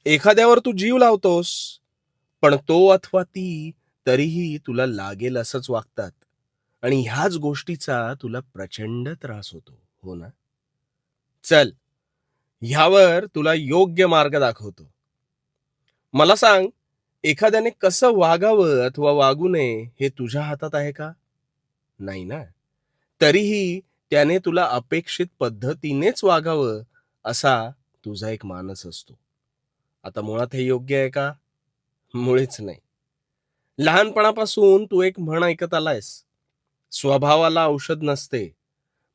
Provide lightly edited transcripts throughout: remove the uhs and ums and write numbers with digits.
एखाद्यावर तू जीव लावतोस, पण तो अथवा ती तरीही तुला लागेल असंच वागतात आणि ह्याच गोष्टीचा तुला प्रचंड त्रास होतो, हो ना? चल, ह्यावर तुला योग्य मार्ग दाखवतो. मला सांग, एखाद्याने कसं वागावं अथवा वागू नये हे तुझ्या हातात आहे का? नाही ना? तरीही त्याने तुला अपेक्षित पद्धतीनेच वागावं असा तुझा एक मानस असतो. आता मुळात हे योग्य आहे का? मुळीच नाही. लहानपणापासून तू एक म्हण ऐकत आलायस, स्वभावाला औषध नसते.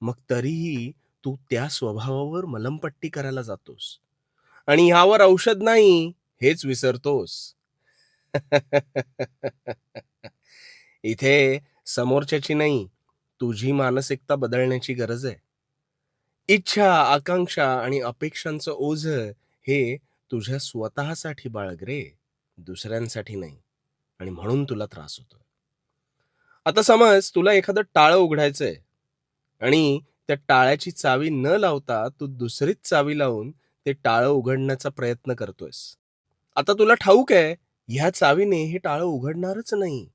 मग तरीही तू त्या स्वभावावर मलमपट्टी करायला जातोस आणि ह्यावर औषध नाही हेच विसरतोस. इथे समोरच्याची नाही, तुझी मानसिकता बदलण्याची गरज आहे. इच्छा, आकांक्षा आणि अपेक्षांचं ओझं हे तुझ्या स्वतःसाठी बाळग रे, दुसऱ्यांसाठी नाही. आणि म्हणून तुला त्रास होतो. आता समज तुला एखादं टाळं उघडायचंय आणि त्या टाळ्याची चावी न लावता तू दुसरीच चावी लावून ते टाळं उघडण्याचा प्रयत्न करतोयस. आता तुला ठाऊक आहे, ह्या चावीने हे टाळं उघडणारच नाही.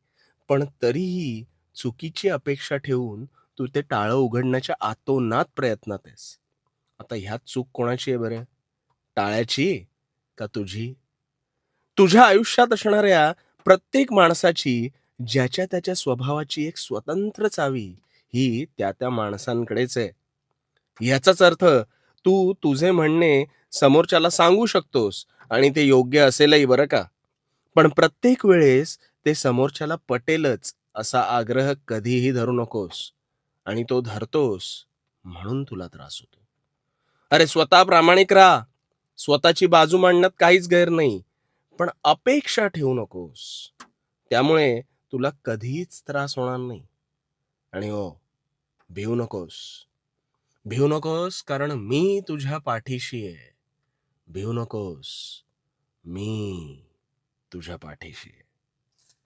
पण तरीही चुकीची अपेक्षा ठेवून तू ते टाळं उघडण्याच्या आतोनात प्रयत्नात आहेस. आता ह्यात चूक कोणाची आहे बरं? टाळ्याची का तुझी? तुझ्या आयुष्यात असणाऱ्या प्रत्येक माणसाची ज्याच्या त्याच्या स्वभावाची एक स्वतंत्र चावी ही त्या माणसांकडेच आहे. याचाच अर्थ तू तुझे म्हणणे समोरच्याला सांगू शकतोस आणि ते योग्य असेलही बरं का. पण प्रत्येक वेळेस ते समोरच्याला पटेलच असा आग्रह कधीही धरू नकोस आणि तो धरतोस म्हणून तुला त्रास होतो. अरे स्वतः प्रामाणिक राहा. स्वतःची बाजू मांडण्यात काहीच गैर नाही. पण अपेक्षा ठेवू नकोस. त्यामुळे तुला कधीच त्रास होणार नाही. आणि हो, भिवू नकोस. भिवू नकोस कारण मी तुझ्या पाठीशी आहे. भिवू नकोस. मी तुझ्या पाठीशी आहे.